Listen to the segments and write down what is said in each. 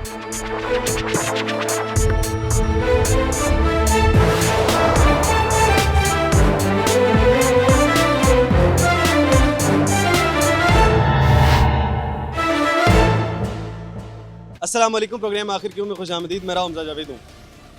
अस्सलाम वालेकुम। प्रोग्राम आखिर क्यों में खुशामदीद। मेरा हमजा जावेद हूँ।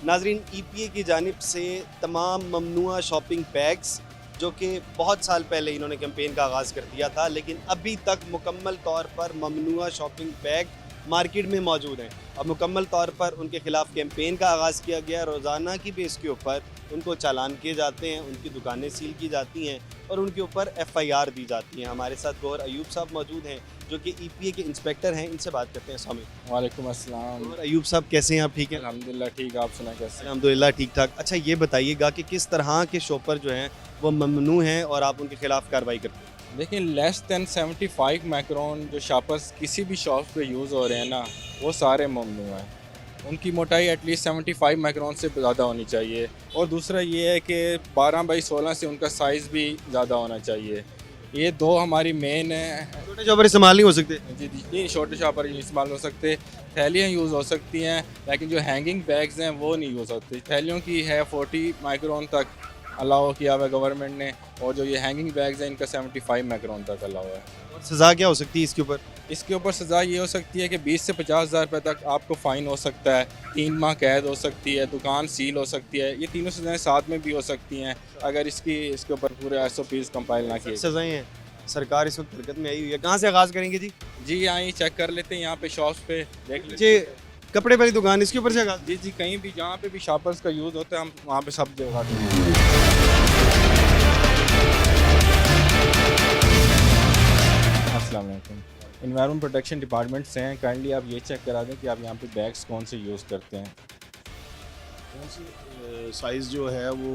नाजरीन, EPA की जानिब से तमाम ममनुआ शॉपिंग बैग्स जो कि बहुत साल पहले इन्होंने कैंपेन का आगाज़ कर दिया था, लेकिन अभी तक मुकम्मल तौर पर ममनुआ शॉपिंग बैग मार्केट में मौजूद हैं और मुकम्मल तौर पर उनके ख़िलाफ़ कैंपेन का आगाज़ किया गया। रोज़ाना की बेस के ऊपर उनको चालान किए जाते हैं, उनकी दुकानें सील की जाती हैं और उनके ऊपर FIR दी जाती है। हमारे साथ गौहर अयूब साहब मौजूद हैं जो कि EPA के इंस्पेक्टर हैं। इनसे बात करते हैं। स्वामी वालेकुम अस्सलाम। गौहर अयूब साहब, कैसे हैं आप? ठीक हैं अल्हम्दुलिल्लाह ठीक, आप सुना कैसे? अल्हम्दुलिल्लाह ठीक ठाक। अच्छा, ये बताइएगा कि किस तरह के शॉपर जो हैं वो ममनू हैं और आप उनके ख़िलाफ़ कार्रवाई करते हैं? लेकिन लेस दैन 75 माइक्रोन जो शापर्स किसी भी शॉप पे यूज़ हो रहे हैं ना, वो सारे ममनू हैं। उनकी मोटाई एटलीस्ट 75 माइक्रोन से ज़्यादा होनी चाहिए। और दूसरा ये है कि 12 बाई 16 से उनका साइज़ भी ज़्यादा होना चाहिए। ये दो हमारी मेन है। छोटे शॉपर इस्तेमाल नहीं हो सकते? जी नहीं, छोटे शॉपर इस्तेमाल हो सकते, थैलियाँ यूज़ हो सकती हैं, लेकिन जो हैंगिंग बैग्स हैं वो नहीं हो सकती। थैलियों की है 40 माइक्रोन तक अलाउ किया हुआ है गवर्नमेंट ने, और जो ये हैंगिंग बैग्स हैं इनका 75 माइक्रोन तक अलाउ है। और सज़ा क्या हो सकती है इसके ऊपर? इसके ऊपर सज़ा ये हो सकती है कि 20 से 50,000 रुपये तक आपको फ़ाइन हो सकता है, 3 माह कैद हो सकती है, दुकान सील हो सकती है। ये तीनों सज़ाएँ साथ में भी हो सकती हैं अगर इसके ऊपर पूरे SOPs कंपाइल ना किए। सज़ाएँ हैं। सरकार इस वक्त हरकत में आई हुई है। कहाँ से आगाज़ करेंगे जी? जी आइए चेक कर लेते हैं, यहाँ पे शॉप्स पे देख लीजिए। जी, कपड़े वाली दुकान, इसके ऊपर से आगाज़? जी जी, कहीं भी जहाँ पे भी शॉपर्स का यूज़ होता है हम वहाँ पे सब जगह। अस्सलाम वालेकुम। एनवायरनमेंट प्रोटेक्शन डिपार्टमेंट से हैं, काइंडली आप ये चेक करा दें कि आप यहाँ पे बैग्स कौन से यूज़ करते हैं। कौन सी साइज़ जो है वो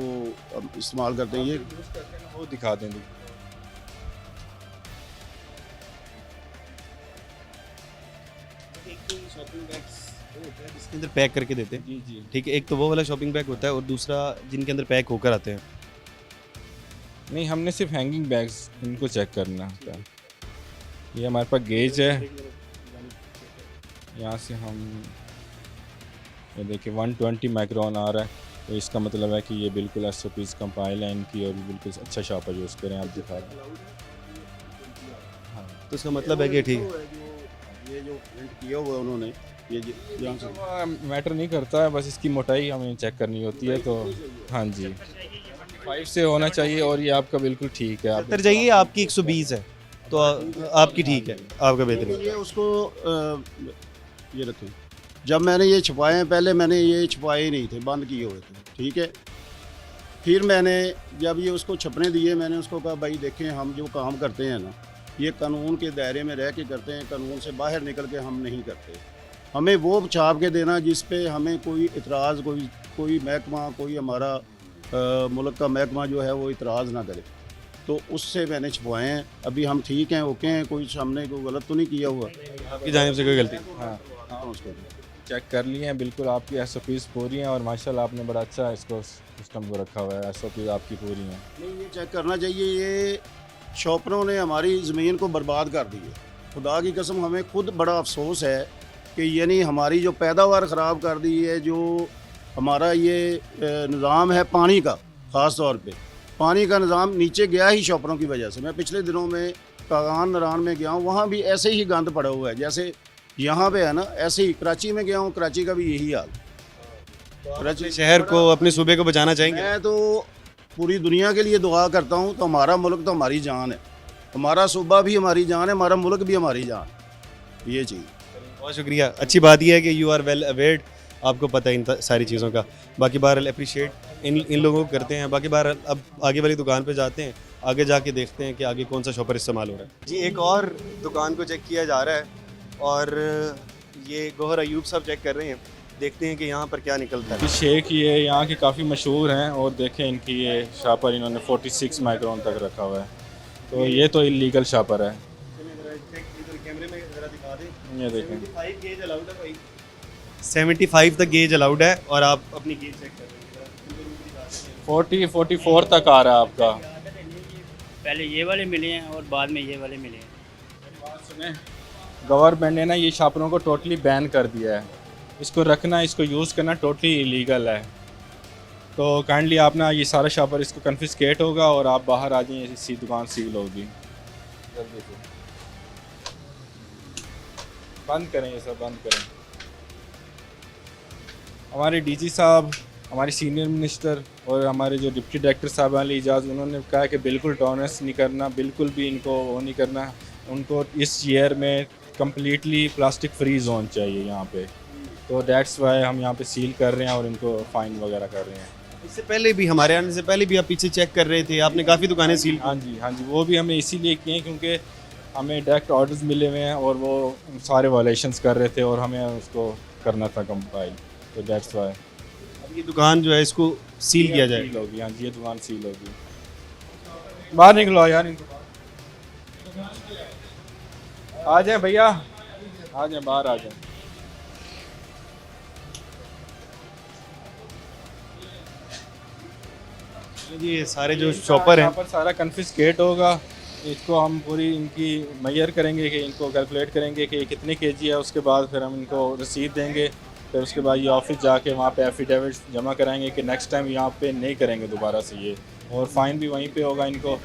अब इस्तेमाल करते हैं? ये यूज़ करते हैं ना, वो दिखा दें। जिसके अंदर पैक करके देते हैं। जी जी ठीक है, एक तो वो वाला शॉपिंग बैग होता है और दूसरा जिनके अंदर पैक होकर आते हैं। नहीं, हमने सिर्फ हैंगिंग बैग्स इनको चेक करना होता है। ये हमारे पास गेज है, यहाँ से हम ये देखिए 120 माइक्रोन आ रहा है, तो इसका मतलब है कि ये बिल्कुल SOPs कंपाइल है इनकी और बिल्कुल अच्छा शॉपर यूज़ करें। आप दिखा दें। हाँ, तो इसका मतलब है कि ठीक है। ये जो प्रिंट किया हुआ है उन्होंने, ये यहाँ से मैटर नहीं करता है, बस इसकी मोटाई हमें चेक करनी होती है। तो हाँ जी, 5 से होना चाहिए और ये आपका बिल्कुल ठीक है। आप अंदर जाइए, आपकी 120 है तो आपकी ठीक है, आपका बेहतरीन। ये उसको ये रखें। जब मैंने ये छुपाए हैं, पहले मैंने ये छुपाए ही नहीं थे, बंद किए हुए थे, ठीक है। फिर मैंने जब ये उसको छपने दिए, मैंने उसको कहा भाई देखें, हम जो काम करते हैं ना, ये कानून के दायरे में रह के करते हैं, कानून से बाहर निकल के हम नहीं करते। हमें वो छाप के देना जिस पे हमें कोई इतराज़, कोई महकमा, कोई हमारा मुल्क का महकमा जो है वो इतराज़ ना करे। तो उससे मैंने छुपवाए हैं। अभी हम ठीक हैं, ओके हैं, कोई सामने कोई गलत तो नहीं किया हुआ। आपकी जानिब से कोई गलती? हाँ उसको चेक कर लिए हैं, बिल्कुल आपकी SOPs पूरी हैं और माशाल्लाह आपने बड़ा अच्छा इसको सिस्टम को रखा हुआ है। SOPs आपकी पूरी हैं। नहीं, ये चेक करना चाहिए। ये शॉपरों ने हमारी ज़मीन को बर्बाद कर दी है। खुदा की कसम, हमें खुद बड़ा अफसोस है कि यानी हमारी जो पैदावार ख़राब कर दी है, जो हमारा ये निज़ाम है पानी का, ख़ास तौर पे पानी का निज़ाम नीचे गया ही शॉपरों की वजह से। मैं पिछले दिनों में कागान नारायण में गया हूँ, वहाँ भी ऐसे ही गंद पड़ा हुआ है जैसे यहाँ पे है ना, ऐसे ही कराची में गया हूँ, कराची का भी यही हाल। कराची शहर को, अपने सूबे को बचाना चाहेंगे? मैं तो पूरी दुनिया के लिए दुआ करता हूँ। तो हमारा मुल्क तो हमारी जान है, हमारा सूबा भी हमारी जान है, हमारा मुल्क भी हमारी जान है। ये चीज़। बहुत शुक्रिया। अच्छी बात यह है कि यू आर वेल अवेयर्ड, आपको पता है इन सारी चीज़ों का। बाकी बहरहाल अप्रिशिएट इन लोगों को करते हैं। बाकी बहरहाल अब आगे वाली दुकान पे जाते हैं, आगे जाके देखते हैं कि आगे कौन सा शॉपर इस्तेमाल हो रहा है। जी, एक और दुकान को चेक किया जा रहा है और ये गौहर अयूब साहब चेक कर रहे हैं। देखते हैं कि यहाँ पर क्या निकलता है। शेख ये यहाँ के काफ़ी मशहूर हैं और देखें इनकी ये शॉपर इन्होंने 46 माइक्रोन तक रखा हुआ है, तो ये तो इलीगल शॉपर है। ये देखें 75 तक गेज अलाउड है और आप अपनी गेज चेक कर रहे हैं। 44 तक आ रहा है आपका। पहले ये वाले मिले हैं और बाद में ये वाले मिले हैं। गवर्नमेंट ने ना ये शॉपरों को टोटली बैन कर दिया है। इसको रखना, इसको यूज़ करना टोटली इलीगल है। तो काइंडली आप ना ये सारा शॉपर इसको कन्फिस्केट होगा और आप बाहर आ जाइए, इसी दुकान सील होगी। जल्दी से बंद करें, ये सब बंद करें। हमारे डीजी साहब, हमारे सीनियर मिनिस्टर और हमारे जो डिप्टी डायरेक्टर साहब अली इजाज़, उन्होंने कहा कि बिल्कुल टॉलरेंस नहीं करना, बिल्कुल भी इनको वो नहीं करना। उनको इस ईयर में कम्प्लीटली प्लास्टिक फ्री जोन चाहिए यहाँ पे। तो दैट्स वाई हम यहाँ पे सील कर रहे हैं और इनको फ़ाइन वगैरह कर रहे हैं। इससे पहले भी, हमारे आने से पहले भी आप पीछे चेक कर रहे थे, आपने काफ़ी दुकानें सील की। हाँ जी, हाँ जी, वो भी हमने इसीलिए किए हैं क्योंकि हमें डायरेक्ट ऑर्डर्स मिले हुए हैं और वो सारे वायलेशंस कर रहे थे और हमें उसको करना था कंपाइल। तो दैट्स वाई अब ये दुकान जो है इसको सील किया जाए। सील होगी। हाँ जी, ये दुकान सील होगी। बाहर निकलो यार, इनको आ जाए भैया, आ जाए बाहर आ जाए। ये सारे जो शॉपर हैं, पर सारा कन्फिस्केट होगा। इसको हम पूरी इनकी मैयर करेंगे कि इनको कैलकुलेट करेंगे कि ये कितने केजी है। उसके बाद फिर हम इनको रसीद देंगे। फिर उसके बाद ये ऑफिस जाके वहाँ पे एफिडेविट जमा कराएंगे कि नेक्स्ट टाइम यहाँ पे नहीं करेंगे दोबारा से ये, और फ़ाइन भी वहीं पे होगा इनको।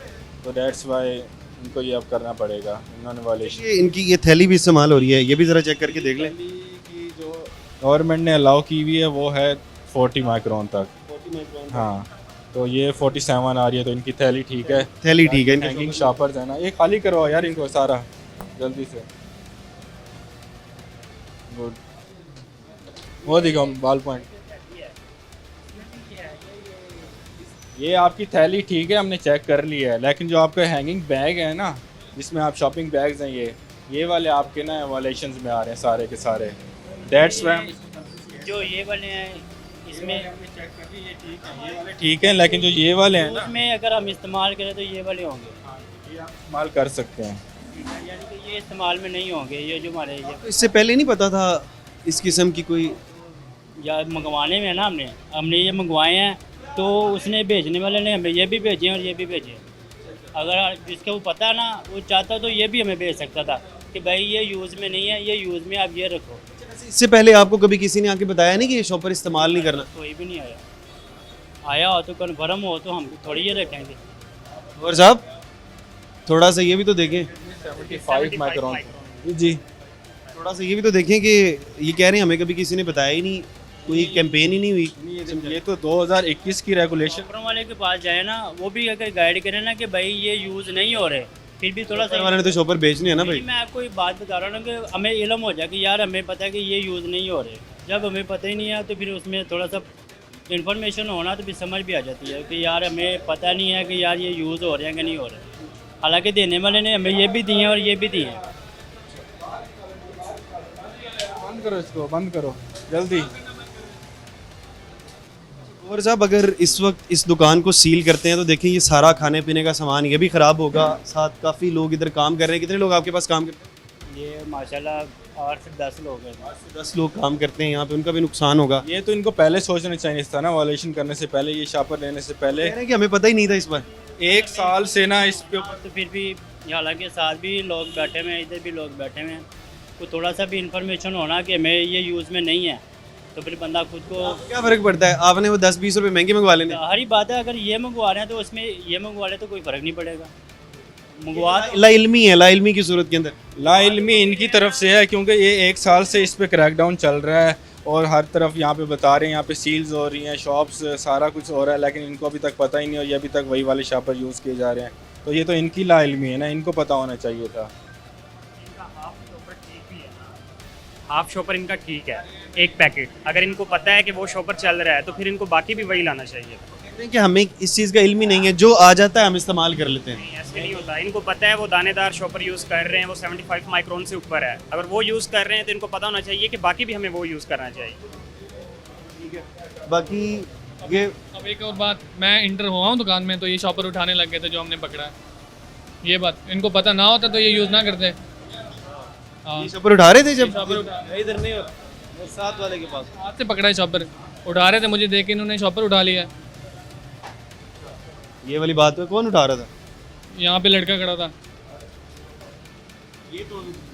तो दैट्स वाई इनको ये अब करना पड़ेगा। इन्होंने वायलेशन, ये इनकी ये थैली भी इस्तेमाल हो रही है, ये भी ज़रा चेक करके देख लें। की जो गवर्नमेंट ने अलाउ की हुई है वो है 40 माइक्रोन तक। हाँ, तो ये 47 आ रही है, तो इनकी थैली ठीक है। थैली ठीक है, इनके हैंगिंग शॉपर्स है ना, ये खाली करवाओ यार इनको सारा जल्दी से। गुड, वो दिखाओ बाल पॉइंट। ये आपकी थैली ठीक है, हमने चेक कर लिया है, लेकिन जो आपका हैंगिंग बैग है ना, जिसमें आप शॉपिंग बैग्स हैं, ये वाले आपके ना वायलेशंस में आ रहे हैं सारे के सारे। दैट्स वाई जो ये वाले हैं इसमें चेक कर ली, ये ठीक है, ये वाले ठीक है, लेकिन जो ये वाले हैं ना, उसमें अगर हम इस्तेमाल करें तो ये वाले होंगे, ये आप इस्तेमाल कर सकते हैं। यानी कि ये इस्तेमाल में नहीं होंगे। ये जो हमारे ये तो इससे पहले नहीं पता था इस किस्म की कोई। या मंगवाने में है ना, हमने ये मंगवाए हैं, तो उसने भेजने वाले ने हमें ये भी भेजे और ये भी भेजे। अगर जिसको वो पता ना, वो चाहता तो ये भी हमें भेज सकता था कि भाई ये यूज़ में नहीं है, ये यूज़ में आप ये रखो। इससे पहले आपको कभी किसी ने आके बताया नहीं कि ये शॉपर इस्तेमाल नहीं करना? कोई भी नहीं आया। आया हो तो कन्फर्म हो तो हम थोड़ी ये रखेंगे। और साहब थोड़ा सा ये भी तो देखें, 75 माइक्रोन जी, थोड़ा सा ये भी तो देखें कि ये कह रहे हैं हमें कभी किसी ने बताया ही नहीं, कोई कैंपेन ही नहीं हुई। ये तो 2021 की रेगुलेशन। ऊपर वाले के पास जाए ना, वो भी अगर गाइड करे ना कि भाई ये यूज़ नहीं हो रहे, फिर भी थोड़ा सा वाले ने तो शॉपर बेचने हैं ना भाई। मैं आपको एक बात बता रहा हूँ ना कि हमें इल्म हो जाए कि यार हमें पता है कि ये यूज़ नहीं हो रहे। जब हमें पता ही नहीं है तो फिर उसमें थोड़ा सा इन्फॉर्मेशन होना तो फिर समझ भी आ जाती है कि यार हमें पता नहीं है कि यार ये यूज़ हो रहे हैं कि नहीं हो रहे। हालांकि देने वाले ने हमें ये भी दिए हैं और ये भी दिए हैं। बंद करो इसको, बंद करो जल्दी। और साहब अगर इस वक्त इस दुकान को सील करते हैं तो देखिए ये सारा खाने पीने का सामान ये भी ख़राब होगा। साथ काफ़ी लोग इधर काम कर रहे हैं। कितने लोग आपके पास काम करते हैं? ये माशाल्लाह 8 से 10 लोग हैं। 10 लोग काम करते हैं यहाँ पे, उनका भी नुकसान होगा। ये तो इनको पहले सोचना चाहिए था ना, वायलेशन करने से पहले, ये शॉपर लेने से पहले। कह रहे हैं कि हमें पता ही नहीं था इस बार। 1 साल से ना इस पे तो फिर भी हालांकि साथ भी लोग बैठे हुए हैं, इधर भी लोग बैठे हुए हैं, तो थोड़ा सा भी इंफॉर्मेशन होना कि हमें ये यूज़ में नहीं है, तो फिर बंदा खुद को क्या फ़र्क पड़ता है? आपने वो 10-20 रुपए महंगे मंगवा लेने। हरी बात है। अगर ये मंगवा रहे हैं तो उसमें ये मंगवा रहे तो कोई फ़र्क नहीं पड़ेगा। मंगवा लाइल्मी है, लाइल्मी की सूरत के अंदर। लाइल्मी इनकी तरफ से है, क्योंकि ये 1 साल से इस पे क्रैकडाउन चल रहा है और हर तरफ यहाँ पे बता रहे हैं, यहाँ पे सील्स हो रही हैं, शॉप्स, सारा कुछ हो रहा है, लेकिन इनको अभी तक पता ही नहीं और ये अभी तक वही वाले शॉपर यूज़ किए जा रहे हैं। तो ये तो इनकी लाइल्मी है ना, इनको पता होना चाहिए था। हाफ शॉपर इनका ठीक है, एक पैकेट। अगर इनको पता है कि वो शॉपर चल रहा है तो फिर इनको बाकी भी वही लाना चाहिए। कहते हैं कि हमें इस चीज़ का इल्म ही नहीं है, जो आ जाता है हम इस्तेमाल कर लेते हैं। नहीं, ऐसे नहीं होता। इनको पता है वो दानेदार शॉपर यूज़ कर रहे हैं, वो 75 माइक्रोन से ऊपर है। अगर वो यूज़ कर रहे हैं तो इनको पता होना चाहिए कि बाकी भी हमें वो यूज़ करना चाहिए। बाकी ये अब एक और बात, मैं इंटर हुआ हूँ दुकान में तो ये शॉपर उठाने लग गए थे जो हमने पकड़ा है। ये बात इनको पता ना होता तो ये यूज़ ना करते। हाँ, ये शॉपर उठा रहे थे जब शॉपर उठा इधर नहीं, साथ वाले के पास हाथ से पकड़ा है शॉपर, उठा रहे थे, मुझे देख के इन्होंने शॉपर उठा लिया। ये वाली बात है। कौन उठा रहा था? यहाँ पे लड़का खड़ा था।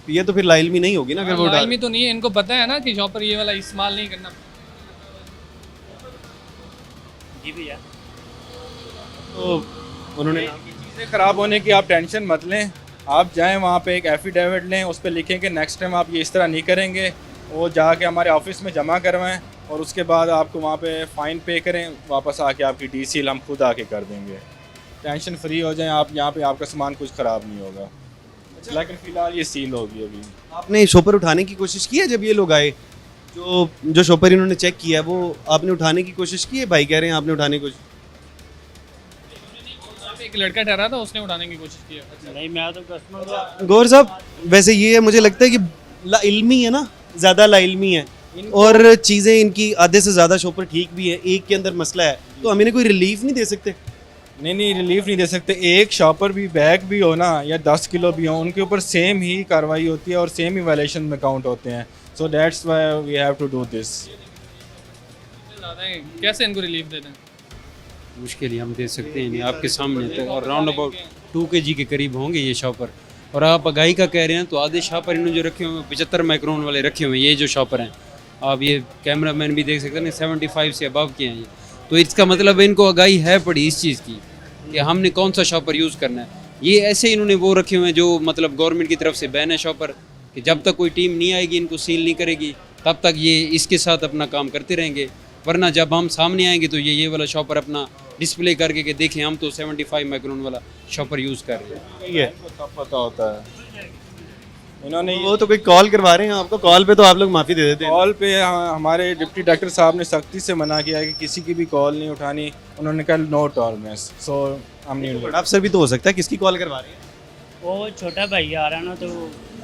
ये तो फिर लाइल्मी नहीं होगी ना अगर वो डाल लाइल्मी तो नहीं है, इनको पता है ना कि शॉपर ये वाला इस्तेमाल नहीं करना। जी भैया। तो उन्होंने चीज़ें ख़राब होने की आप टेंशन मत लें, आप जाएं वहाँ पे एक एफिडेविट लें, उस पर लिखें कि नेक्स्ट टाइम आप ये इस तरह नहीं करेंगे, वो जाके हमारे ऑफिस में जमा करवाएं और उसके बाद आपको वहाँ पे फ़ाइन पे करें, वापस आके आपकी डीसील हम खुद आके कर देंगे। टेंशन फ्री हो जाएं आप, यहाँ पे आपका सामान कुछ ख़राब नहीं होगा। लेकिन फ़िलहाल ये सील होगी अभी। आपने शॉपर उठाने की कोशिश की है जब ये लोग आए? जो शॉपर इन्होंने चेक किया है वो आपने उठाने की कोशिश की है? भाई कह रहे हैं आपने उठाने की कोशिश। एक लड़का ठहरा था, उसने उठाने की कोशिश की है। नहीं, मैं तो कस्टमर गौर साहब, वैसे ये मुझे लगता है कि लाइल्मी है ना, ज़्यादा लाइल्मी है और चीज़ें इनकी आधे से ज़्यादा शॉपर ठीक भी है, एक के अंदर मसला है, तो हम इन्हें कोई रिलीफ नहीं दे सकते? नहीं रिलीफ नहीं दे सकते। एक शॉपर भी बैग भी हो ना या 10 किलो भी हो, उनके ऊपर सेम ही कार्रवाई होती है और सेम ही वायलेशन में काउंट होते हैं। So that's why we have to do this. ज़्यादा है, कैसे इनको रिलीफ दे दें? मुश्किल ही हम दे सकते हैं नहीं आपके सामने तो, और राउंड अबाउट 2 kg के करीब होंगे ये शॉपर। और आप अगाई का कह रहे हैं तो आधे शॉपर इन्होंने जो रखे हुए हैं 75 माइक्रोन वाले रखे हुए हैं, ये जो शॉपर हैं आप ये कैमरा मैन भी देख सकते हैं 75 से अबव के हैं ये। तो इसका मतलब इनको आगाही है पड़ी इस चीज़ की कि हमने कौन सा शॉपर यूज़ करना है। ये ऐसे इन्होंने वो रखे हुए हैं जो मतलब गवर्नमेंट की तरफ से बैन है शॉपर, कि जब तक कोई टीम नहीं आएगी इनको सील नहीं करेगी तब तक ये इसके साथ अपना काम करते रहेंगे, वरना जब हम सामने आएंगे तो ये वाला शॉपर अपना डिस्प्ले करके कि देखें हम तो 75 माइक्रोन वाला शॉपर यूज़ कर रहे हैं। ठीक है, तब पता होता है इन्होंने वो तो कोई कॉल करवा रहे हैं आपको, कॉल पे तो आप लोग माफ़ी दे देते हैं। कॉल पे हमारे डिप्टी डायरेक्टर साहब ने सख्ती से मना किया है कि किसी की भी कॉल नहीं उठानी। उन्होंने कहा नो टॉलरेंस। सो हम नहीं बड़ा अफसर भी तो हो सकता है, किसकी कॉल करवा रहे हैं? वो छोटा भाई आ रहा ना, तो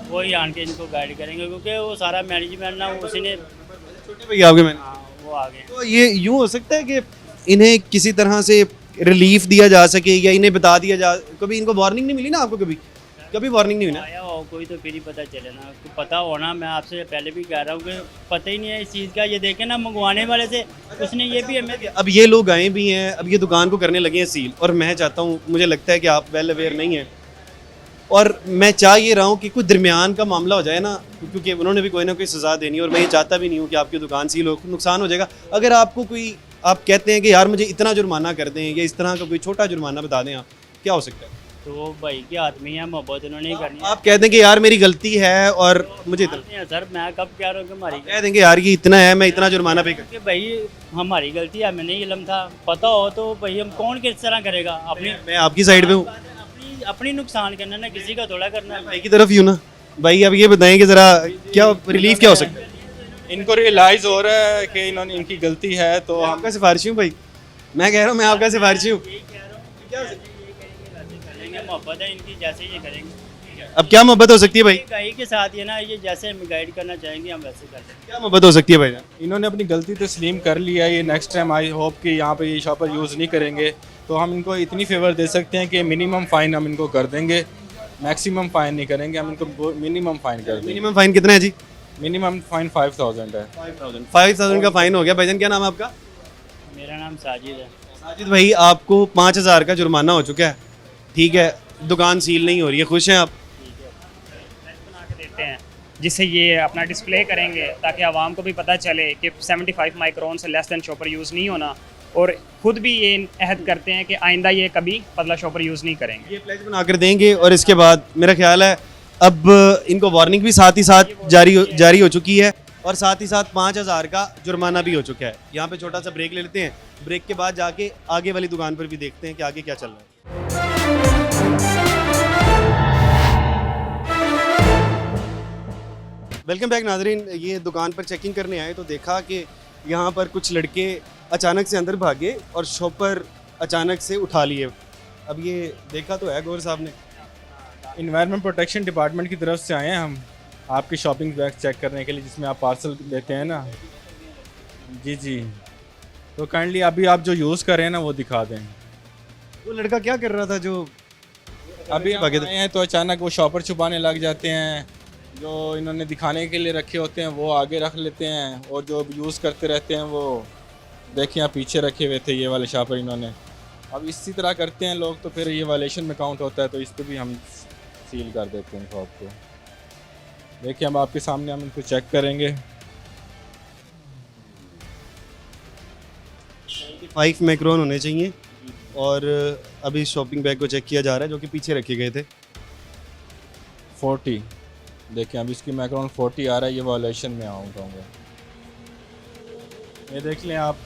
वो ही आन के इनको गाइड करेंगे, क्योंकि वो सारा मैनेजमेंट ना उसी ने। छोटे भैया आपके मैंने, हाँ, वो आ गए। तो ये यूँ हो सकता है कि इन्हें किसी तरह से रिलीफ दिया जा सके या इन्हें बता दिया जा, कभी इनको वार्निंग नहीं मिली ना? आपको कभी वार्निंग नहीं हुई ना? आया हो कोई तो फिर ही पता चले ना, उसको पता होना। मैं आपसे पहले भी कह रहा हूँ कि पता ही नहीं है इस चीज़ का। ये देखे ना मंगवाने वाले से, उसने ये भी हमें अब ये लोग आए भी हैं, अब ये दुकान को करने लगे हैं सील, और मैं चाहता हूँ, मुझे लगता है कि आप वेल अवेयर नहीं हैं, और मैं चाह ये रहा हूँ कि कुछ दरमियान का मामला हो जाए ना, क्योंकि उन्होंने भी कोई ना कोई सज़ा देनी है और मैं ये चाहता भी नहीं हूँ कि आपकी दुकान सील हो, नुकसान हो जाएगा। अगर आपको कोई, आप कहते हैं कि यार मुझे इतना जुर्माना कर दें या इस तरह का कोई छोटा जुर्माना बता दें, आप क्या हो सकता है? तो वो भाई के हाथ में ही है, मोहब्बत उन्होंने ही करनी है। आप कह दें कि यार मेरी गलती है और मुझे इतना, नहीं है सर, मैं कब कह रहा हूँ कि हमारी कह देंगे यार ये इतना है, मैं इतना जुर्माना पे कर। कि भाई हमारी गलती है, हमें नहीं इल्म था। पता हो तो भाई हम कौन किस तरह करेगा? अपनी मैं आपकी साइड पे हूँ, अपनी नुकसान करना ना, किसी का थोड़ा करना है। भाई की तरफ ही हूँ ना। भाई अब ये बताएं कि ज़रा क्या रिलीफ क्या हो सकता है? इनको रियलाइज़ हो रहा है कि इन्होंने इनकी गलती है, तो मैं हम आपका सिफारिशी हूँ भाई, मैं कह रहा हूँ मैं आपका सिफारिशी हूँ। करेंगे, मोहब्बत है इनकी, जैसे ये करेंगे। अब क्या मोहब्बत हो सकती है भाई? गाई के साथ ये ना, ये जैसे हम गाइड करना चाहेंगे हम वैसे कर देंगे। क्या मोहब्बत हो सकती है भाई? इन्होंने अपनी गलती तस्लीम कर लिया है। ये नेक्स्ट टाइम आई होप कि यहाँ पे ये शॉपर यूज़ नहीं करेंगे, तो हम इनको इतनी फेवर दे सकते हैं कि मिनिमम फ़ाइन हम इनको कर देंगे, मैक्सिमम फ़ाइन नहीं करेंगे, हम इनको मिनिमम फ़ाइन कर देंगे। मिनिमम फाइन कितना है जी? मिनिमम फ़ाइन 5000 है। 5000 का फाइन हो गया। भाईजान क्या नाम है आपका? मेरा नाम साजिद है। साजिद भाई, आपको 5000 का जुर्माना हो चुका है, ठीक है, दुकान सील नहीं हो रही है, खुश हैं आप? बना के देते हैं जिससे ये अपना डिस्प्ले करेंगे ताकि आवाम को भी पता चले कि 75 माइक्रोन से लेस देन शॉपर यूज़ नहीं होना, और खुद भी ये अहद करते हैं कि आइंदा ये कभी पतला शॉपर यूज़ नहीं करेंगे। ये प्लेज बना कर देंगे और इसके बाद मेरा ख्याल है अब इनको वार्निंग भी साथ ही साथ जारी हो चुकी है और साथ ही साथ 5000 का जुर्माना भी हो चुका है। यहाँ पे छोटा सा ब्रेक ले लेते हैं, ब्रेक के बाद जाके आगे वाली दुकान पर भी देखते हैं कि आगे क्या चल रहा है। वेलकम बैक नाजरीन, ये दुकान पर चेकिंग करने आए तो देखा कि यहाँ पर कुछ लड़के अचानक से अंदर भागे और शॉपर अचानक से उठा लिए। अब ये देखा तो है गौर साहब ने। इन्वायरमेंट प्रोटेक्शन डिपार्टमेंट की तरफ से आए हैं हम आपके शॉपिंग बैग चेक करने के लिए, जिसमें आप पार्सल देते हैं ना। जी जी, तो काइंडली अभी आप जो यूज़ कर रहे हैं ना वो दिखा दें। वो लड़का क्या कर रहा था जो अभी हम भागे थे? आए हैं तो अचानक वो शॉपर छुपाने लग जाते हैं, जो इन्होंने दिखाने के लिए रखे होते हैं वो आगे रख लेते हैं, और जो यूज़ करते रहते हैं वो देखिए यहाँ पीछे रखे हुए थे ये वाले शॉपर इन्होंने। अब इसी तरह करते हैं लोग तो फिर ये वायलेशन में काउंट होता है, तो इस पर भी हम सील कर देते हैं शॉप को। देखिए हम आपके सामने हम इनको चेक करेंगे। 5 माइक्रोन होने चाहिए और अभी शॉपिंग बैग को चेक किया जा रहा है जो कि पीछे रखे गए थे। 40 देखिए अब इसकी माइक्रोन 40 आ रहा है, ये वायलेशन में आऊँगा। ये देख लें आप,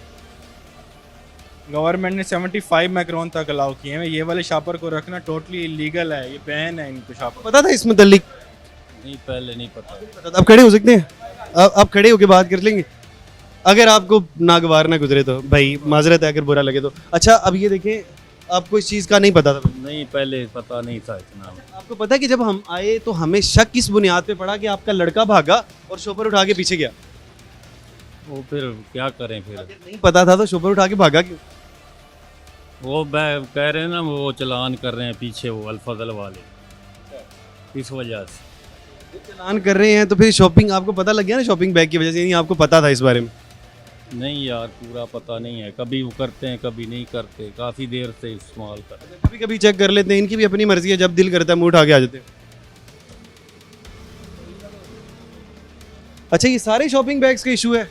गवर्नमेंट ने 75 माइक्रोन तक अलाउ किए हैं। ये वाले शॉपर को रखना टोटली इलीगल है, ये बैन है इनको शॉपर। पता था इस मुतल्लिक? नहीं, पहले नहीं पता। पता था। अब खड़े हो सकते हैं, अब खड़े होके बात कर लेंगे अगर आपको नागवार ना गुजरे तो। भाई माजरत है अगर बुरा लगे तो। अच्छा अब ये देखें, आपको इस चीज़ का नहीं पता था? नहीं, पहले पता नहीं था इतना। आपको पता है कि जब हम आए तो हमें शक किस बुनियाद पे पड़ा कि आपका लड़का भागा और शॉपर उठा के पीछे गया? वो फिर क्या करें फिर? नहीं पता था तो शॉपर उठा के भागा क्यों? वो कह रहे हैं ना, वो चलान कर रहे हैं पीछे, वो अल्फजल वाले, इस वजह से। चलान कर रहे हैं तो फिर शॉपिंग, आपको पता लग गया ना शॉपिंग बैग की वजह से? यानी आपको पता था इस बारे में? नहीं यार, पूरा पता नहीं है। कभी वो करते हैं कभी नहीं करते, काफ़ी देर से इस्तेमाल करते हैं। कभी कभी चेक कर लेते हैं, इनकी भी अपनी मर्जी है, जब दिल करता है मुंह उठा के आ जाते हैं। अच्छा ये सारे शॉपिंग बैग्स का इशू है?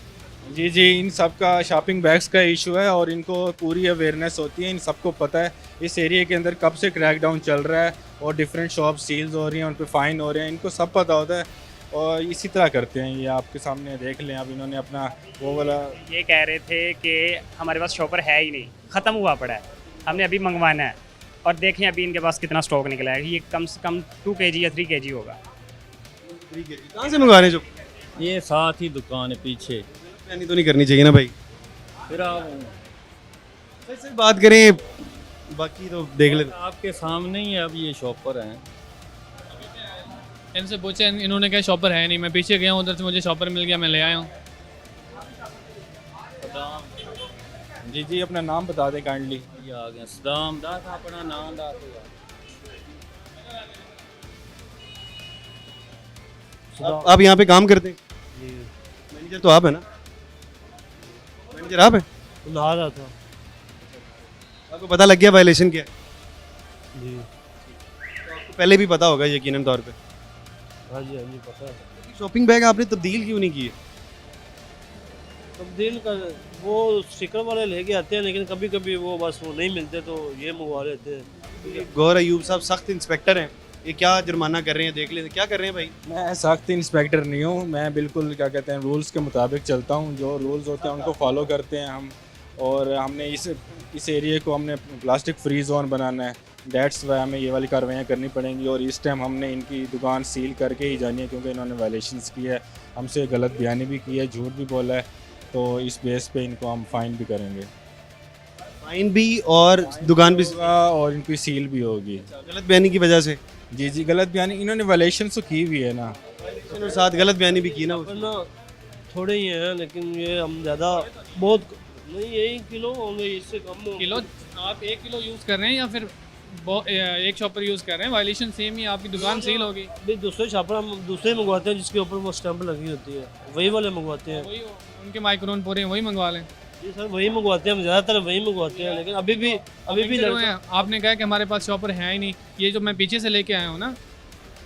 जी जी, इन सब का शॉपिंग बैग्स का इशू है और इनको पूरी अवेयरनेस होती है, इन सबको पता है इस एरिया के अंदर कब से क्रैकडाउन चल रहा है और डिफरेंट शॉप सील्स हो रही हैं, उन पर फ़ाइन हो रहे हैं, इनको सब पता होता है और इसी तरह करते हैं। ये आपके सामने देख लें, अब इन्होंने अपना वो वाला, ये कह रहे थे कि हमारे पास शॉपर है ही नहीं, ख़त्म हुआ पड़ा है, हमने अभी मंगवाना है। और देखें अभी इनके पास कितना स्टॉक निकला है, ये कम से कम 2 kg या 3 kg होगा। कहाँ से मंगवा रहे हैं जो? ये साथ ही दुकान है पीछे। यानी तो नहीं करनी चाहिए ना भाई, फिर आप सही सही बात करें, बाकी तो देख लेते। आपके सामने ही है, अब ये शॉपर हैं। इनसे पूछे, इन्होंने कहा शॉपर है नहीं। मैं पीछे गया हूँ, उधर से मुझे शॉपर मिल गया, मैं ले आया हूँ। जी जी अपना नाम बता दें काइंडली। ये आ गए सदाम दास, अपना नाम दास आप यहाँ पे काम करते हैं? मैनेजर तो आप है ना? मैनेजर आप है? ला रहा था आपको पता लग गया वायलेशन क्या है? जी। तो आपको पहले भी पता होगा यकीनन तौर पे। हाँ जी पता है। शॉपिंग बैग आपने तब्दील क्यों नहीं किए? तब्दील कर वो स्टिकर वाले लेके आते हैं, लेकिन कभी कभी वो बस वो नहीं मिलते तो ये मंगवा लेते हैं। गौर अयूब साहब सख्त इंस्पेक्टर हैं, ये क्या जुर्माना कर रहे हैं देख लें। क्या कर रहे हैं भाई? मैं सख्त इंस्पेक्टर नहीं हूँ, मैं बिल्कुल क्या कहते हैं रूल्स के मुताबिक चलता हूँ। जो रूल्स होते हैं उनको फॉलो करते हैं हम। और हमने इस एरिया को हमने प्लास्टिक फ्री जोन बनाना है, डेट्स वाई हमें ये वाली कार्रवाइयाँ करनी पड़ेंगी। और इस टाइम हमने इनकी दुकान सील करके ही जानी है, क्योंकि इन्होंने वायलेशंस की है, हमसे गलत बयानी भी की है, झूठ भी बोला है। तो इस बेस पे इनको हम फ़ाइन भी करेंगे, फाइन भी और दुकान भी होगा और इनकी सील भी होगी। गलत बयानी की वजह से? जी जी, गलत बयानी इन्होंने वायलेशन तो की हुई है ना, और साथ गलत बयानी भी की ना। वरना थोड़े ही हैं, लेकिन ये हम ज़्यादा बहुत नहीं, यही किलो होंगे, इससे कम होंगे। किलो आप 1 किलो यूज़ कर रहे हैं या फिर एक शॉपर यूज़ कर रहे हैं? वायलेशन सेम ही, आपकी दुकान सील होगी। नहीं, दूसरे छापर हम दूसरे मंगवाते हैं जिसके ऊपर वो स्टैंप लगी होती है, वही वाले मंगवाते हैं। वही उनके माइक्रोन पूरे वही मंगवा लें। जी सर, वही मंगवाते हैं, हम ज़्यादातर वही मंगवाते हैं। लेकिन अभी भी हैं, आपने कहा कि हमारे पास शॉपर है ही नहीं, ये जो मैं पीछे से लेके आया हूँ ना,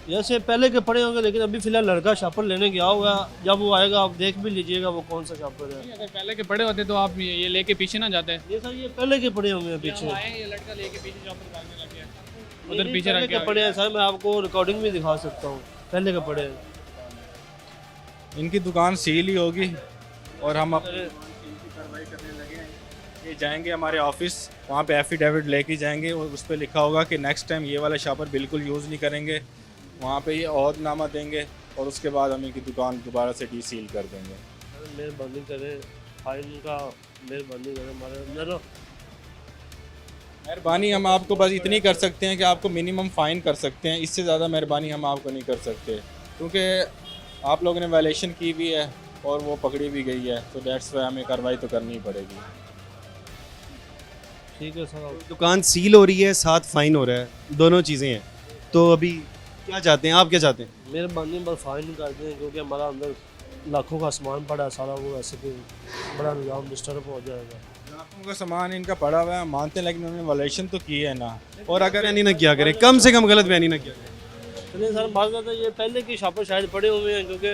जैसे पहले के पड़े होंगे, लेकिन अभी फिलहाल लड़का शॉपर लेने गया होगा, जब वो आएगा आप देख भी लीजिएगा वो कौन सा शॉपर है। अगर पहले के पड़े होते तो आप ये लेके पीछे ना जाते। ये सर ये पहले के पड़े होंगे पीछे, आए ये लड़का लेके पीछे शॉपर भागने लग गया, उधर उधर पीछे रख के के पड़े हैं सर। मैं आपको रिकॉर्डिंग भी दिखा सकता हूँ, पहले के पड़े हैं। इनकी दुकान सील ही होगी और हम अपनी कार्रवाई करने लगे हैं। ये जाएंगे हमारे ऑफिस, वहाँ पे एफिडेविट लेके जाएंगे और उस पर लिखा होगा कि नेक्स्ट टाइम ये वाला शॉपर बिल्कुल यूज़ नहीं करेंगे। वहाँ पे ये अहदनामा देंगे और उसके बाद हम इनकी दुकान दोबारा से डीसील कर देंगे। मेहरबानी करें, फाइन का मेहरबानी करें हमारे अंदर। मेहरबानी हम आपको बस इतनी कर सकते हैं कि आपको मिनिमम फ़ाइन कर सकते हैं, इससे ज़्यादा मेहरबानी हम आपको नहीं कर सकते, क्योंकि आप लोगों ने वायलेशन की भी है और वो पकड़ी भी गई है, तो डेट्स वाई हमें कार्रवाई तो करनी ही पड़ेगी। ठीक है सर। दुकान सील हो रही है, साथ फाइन हो रहा है, दोनों चीज़ें हैं। तो अभी क्या चाहते हैं आप, क्या चाहते हैं? मेहरबानी बस फाइन कर दें, क्योंकि हमारा अंदर लाखों का सामान पड़ा है सारा, वो ऐसे भी बड़ा निज़ाम डिस्टर्ब हो जाएगा। लाखों का सामान इनका पड़ा हुआ है, मानते हैं, लेकिन उन्होंने वायलेशन तो की है ना। और अगर बयानी ना किया करें, कम से कम गलत बयानी ना किया करें। चलिए सर, बात करते हैं ये पहले के शॉपर शायद पड़े हुए हैं, क्योंकि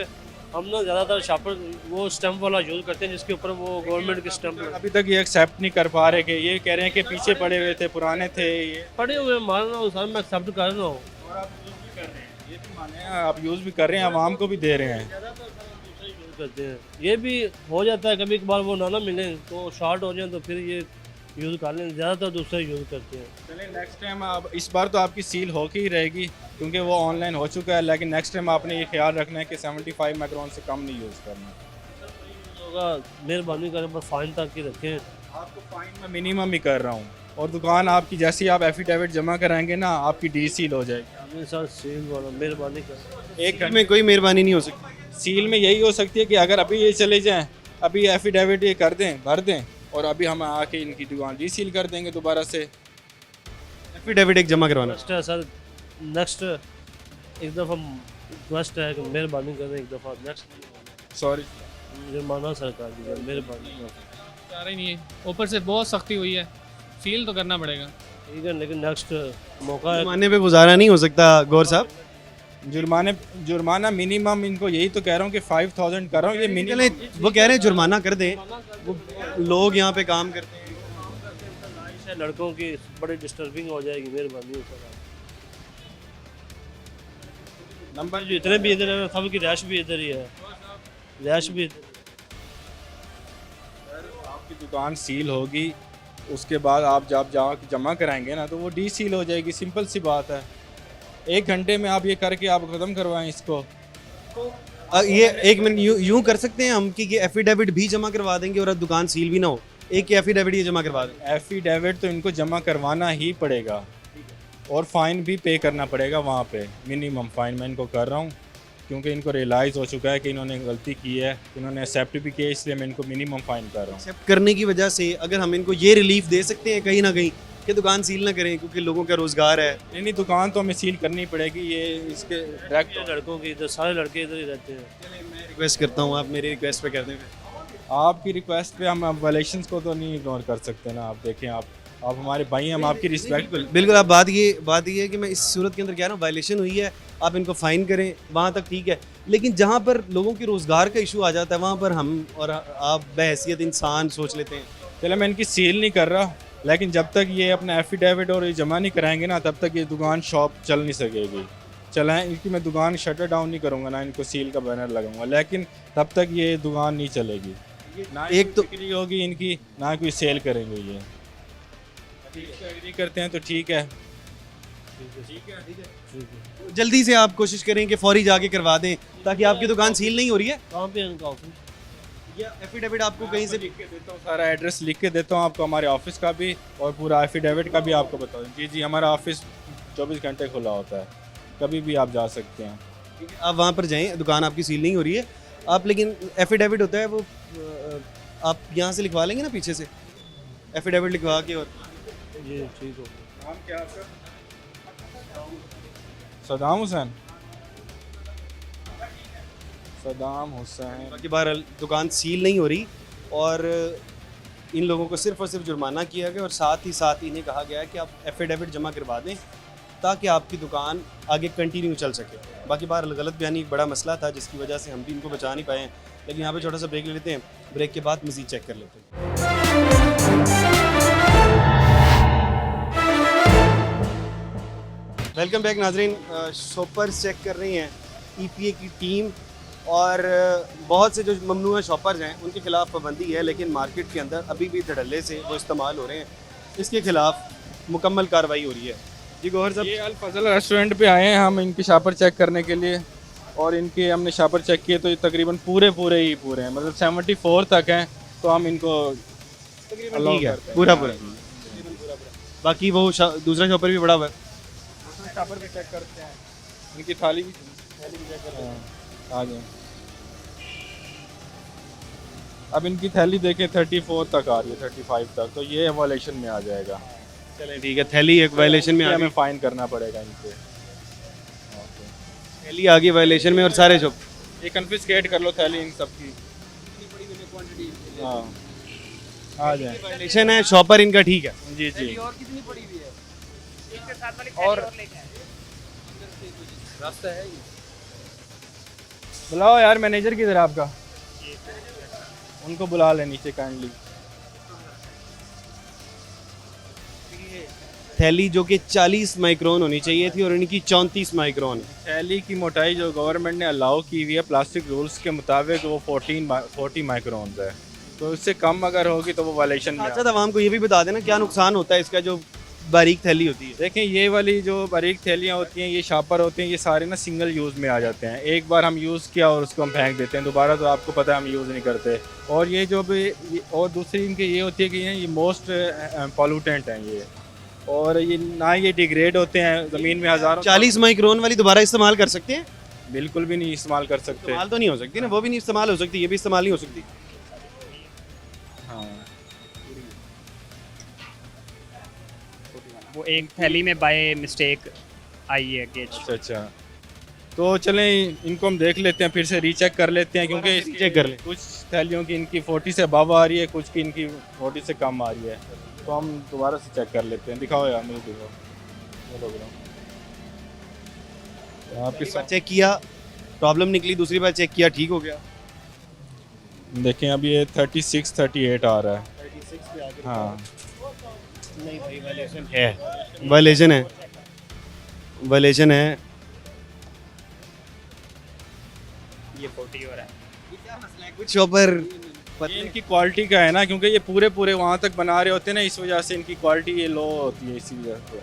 हम ना ज़्यादातर शॉपर वो स्टैम्प वाला यूज़ करते हैं जिसके ऊपर वो गवर्नमेंट के स्टैम्प अभी तक ये एक्सेप्ट नहीं कर पा रहे कि ये कह रहे हैं कि पीछे पड़े हुए थे, पुराने थे ये। पड़े हुए हैं, मान रहा हूँ सर, मैं एक्सेप्ट कर रहा हूँ। और आप यूज़ भी कर रहे हैं, ये भी माने हैं, आप यूज़ भी कर रहे हैं, आवाम को भी दे रहे हैं। यूज़ करते हैं, ये भी हो जाता है कभी कभार वो ना मिले तो शॉर्ट हो जाए तो फिर ये यूज़ कर लें, ज़्यादातर दूसरा यूज़ करते हैं। चलिए नेक्स्ट टाइम आप, इस बार तो आपकी सील होके ही रहेगी क्योंकि वो ऑनलाइन हो चुका है, लेकिन नेक्स्ट टाइम आपने ये ख्याल रखना है कि 75 माइक्रोन से कम नहीं यूज़ करना। होगा मेहरबानी करें, बस फाइन तक ही रखें। आपको फाइन मैं मिनिमम ही कर रहा हूँ, और दुकान आपकी जैसे ही आप एफिडेविट जमा कराएंगे ना, आपकी डी सील हो जाएगी। हमें सर सील वाला मेहरबानी करें। एक में कोई मेहरबानी नहीं हो सकती। सील में यही हो सकती है कि अगर अभी ये चले जाएं, अभी एफिडेविट ये कर दें, भर दें, और अभी हम आके इनकी दुकान डी सील कर देंगे दोबारा से। एफिडेविट एक जमा करवाना। नेक्स्ट है सर, नेक्स्ट एक दफ़ा रिक्वेस्ट है कि मेहरबानी करें, एक दफ़ा नेक्स्ट सॉरी, जुर्माना सरकार की मेहरबानी। चाह रही नहीं है, ऊपर से बहुत सख्ती हुई है, फील तो करना पड़ेगा। ठीक है, लेकिन नेक्स्ट मौका है। जुर्माने पे गुजारा नहीं हो सकता गौर साहब। जुर्माना मिनिमम, इनको यही तो कह रहा हूँ कि 5000 कर रहा हूँ, ये चले मिनिमम। वो कह रहे हैं जुर्माना कर दें, वो लोग यहाँ पे काम करते हैं। बारिश है, लड़कों की बड़ी डिस्टर्बिंग हो जाएगी, मेहरबानी हो सर। नंबर जो इतने भी इधर है, सब की रैश भी इधर ही है, रैश भी आपकी दुकान सील होगी, उसके बाद आप जब जमा कराएंगे ना तो वो डी सील हो जाएगी, सिंपल सी बात है। 1 घंटे में आप ये करके आप ख़त्म करवाएं इसको। ये एक मिनट यूं कर सकते हैं हम कि ये एफिडेविट भी जमा करवा देंगे और अब दुकान सील भी ना हो, एक ही एफिडेविट ये जमा करवा दें। एफिडेविट तो इनको जमा करवाना ही पड़ेगा, और फ़ाइन भी पे करना पड़ेगा वहाँ पे। मिनिमम फ़ाइन मैं इनको कर रहा हूँ क्योंकि इनको रियलाइज़ हो चुका है कि इन्होंने गलती की है, इन्होंने एक्सेप्ट भी किया, इसलिए मैं इनको मिनिमम फ़ाइन कर रहा हूँ। एक्सेप्ट करने की वजह से अगर हम इनको ये रिलीफ दे सकते हैं कहीं ना कहीं कि दुकान सील ना करें, क्योंकि लोगों का रोज़गार है। नहीं, दुकान तो हमें सील करनी पड़ेगी, ये इसके डायरेक्ट। लड़कों की इधर, सारे लड़के इधर ही रहते हैं। मैं रिक्वेस्ट करता हूँ, आप मेरी रिक्वेस्ट पे कर दें। आपकी रिक्वेस्ट पे हम वायलेशंस को तो नहीं इग्नोर कर सकते ना। आप देखें, आप हमारे भाई हैं, हम आपकी रिस्पेक्ट। बिल्कुल आप बात ये है कि मैं इस सूरत के अंदर क्या ना, वायलेशन हुई है, आप इनको फ़ाइन करें, वहाँ तक ठीक है, लेकिन जहाँ पर लोगों की रोज़गार का इशू आ जाता है वहाँ पर हम और आप बहैसियत इंसान सोच लेते हैं। चलो मैं इनकी सील नहीं कर रहा, लेकिन जब तक ये अपना एफिडेविट और ये जमा नहीं कराएंगे ना, तब तक ये दुकान शॉप चल नहीं सकेगी। चलाएं, इनकी मैं दुकान शटर डाउन नहीं करूँगा, ना इनको सील का बैनर लगाऊंगा, लेकिन तब तक ये दुकान नहीं चलेगी। ना एक तो बिक्री होगी इनकी, ना कोई सेल करेंगे ये। एग्री करते हैं तो ठीक है। जल्दी से आप कोशिश करें कि फौरी जाके करवा दें ताकि आपकी दुकान सील नहीं हो रही है। कहाँ पे है इनका ऑफिस? या एफिडेविट आपको कहीं से लिख के देता हूँ, सारा एड्रेस लिख के देता हूँ आपको, हमारे ऑफिस का भी और पूरा एफिडेविट का भी आपको बता दूँ। जी, हमारा ऑफिस 24 घंटे खुला होता है, कभी भी आप जा सकते हैं। आप वहाँ पर जाएं, दुकान आपकी सील नहीं हो रही है आप, लेकिन एफिडेविट होता है वो आप यहाँ से लिखवा लेंगे ना, पीछे से एफिडेविट लिखवा के। और जी ठीक हो। नाम क्या आपका? सदाम हुसैन। सदाम हुसैन। बाकी बहरहाल दुकान सील नहीं हो रही और इन लोगों को सिर्फ और सिर्फ जुर्माना किया गया और साथ ही इन्हें कहा गया है कि आप एफिडेविट जमा करवा दें ताकि आपकी दुकान आगे कंटिन्यू चल सके। बाकी बहरहाल गलत बयानी एक बड़ा मसला था जिसकी वजह से हम भी इनको बचा नहीं पाए हैं, लेकिन यहाँ पे छोटा सा ब्रेक ले लेते हैं, ब्रेक के बाद मज़ीद चेक कर लेते हैं। वेलकम बैक नाजरीन। शॉपर्स चेक कर रही हैं EPA की टीम और बहुत से जो ममनुआ शॉपर्स हैं उनके खिलाफ पाबंदी है, लेकिन मार्केट के अंदर अभी भी धड़ल्ले से वो इस्तेमाल हो रहे हैं, इसके खिलाफ मुकम्मल कार्रवाई हो रही है। जी गौहर साहब, ये अल फजल रेस्टोरेंट पे आए हैं हम इनकी शॉपर चेक करने के लिए, और इनके हमने शॉपर चेक किए तो ये तकरीबन पूरे हैं, मतलब 74 तक हैं, तो हम इनको तकरीबन ठीक है पूरा। बाकी वो दूसरा शॉपर भी बड़ा हुआ है, शॉपर भी चेक करते हैं, इनकी थाली भी चेक करते हैं। आ जाए, अब इनकी थैली देखें 34 तक आ रही है, 35 तक, तो ये वायलेशन में आ जाएगा। चलें ठीक है, थैली एक वायलेशन में आ हमें गई, फाइन करना पड़ेगा इनसे। थैली आ गई वायलेशन में और सारे शॉप ये कन्फिस्केट कर लो थैली इन सब की। हाँ, आ जाए। वायलेशन है, शॉपर इनका ठीक है। जी जी। और रास्ता है बुलाओ यार मैनेजर किधर है आपका? उनको बुला ले नीचे काइंडली। थैली जो कि 40 माइक्रोन होनी चाहिए थी और इनकी 34 माइक्रोन है। थैली की मोटाई जो गवर्नमेंट ने अलाउ की हुई है प्लास्टिक रूल्स के मुताबिक वो 40 माइक्रोन है, तो इससे कम अगर होगी तो वो वायलेशन में साथ साथ आवाम को ये भी बता देना क्या नुकसान होता है इसका जो बारीक थैली होती है। देखें ये वाली जो बारीक थैलियाँ होती हैं, ये शापर होते हैं, ये सारे ना सिंगल यूज़ में आ जाते हैं। एक बार हम यूज़ किया और उसको हम फेंक देते हैं, दोबारा तो आपको पता है हम यूज़ नहीं करते। और ये जो भी और दूसरी इनकी ये होती है कि ये मोस्ट पॉल्यूटेंट हैं ये, और ये ना ये डिग्रेड होते हैं ज़मीन में हज़ारों। 40 माइक्रोन वाली दोबारा इस्तेमाल कर सकते हैं? बिल्कुल भी नहीं इस्तेमाल कर सकते। इस्तेमाल तो नहीं हो सकती ना, वो भी नहीं इस्तेमाल हो सकती, ये भी इस्तेमाल नहीं हो सकती। हाँ वो एक थैली में बाय मिस्टेक आई है गेज। अच्छा, तो चलें इनको हम देख लेते हैं, फिर से रीचेक कर लेते हैं, क्योंकि चेक कर लें। कुछ थैलियों की इनकी 40 से अबव आ रही है, कुछ की इनकी 40 से कम आ रही है, तो हम दोबारा से चेक कर लेते हैं। दिखाओ यार, मुझे दिखाओ। आपके एक बार चेक किया प्रॉब्लम निकली, दूसरी बार चेक किया ठीक हो गया। देखें अब ये 36 38 आ रहा है। हाँ नहीं भाई वायलेशन है, वायलेशन है, वायलेशन है। ये 40 हो रहा है। कुछ शॉपर ये इनकी क्वालिटी का है ना, क्योंकि ये पूरे वहाँ तक बना रहे होते हैं ना, इस वजह से इनकी क्वालिटी ये लो होती है, इसी वजह से।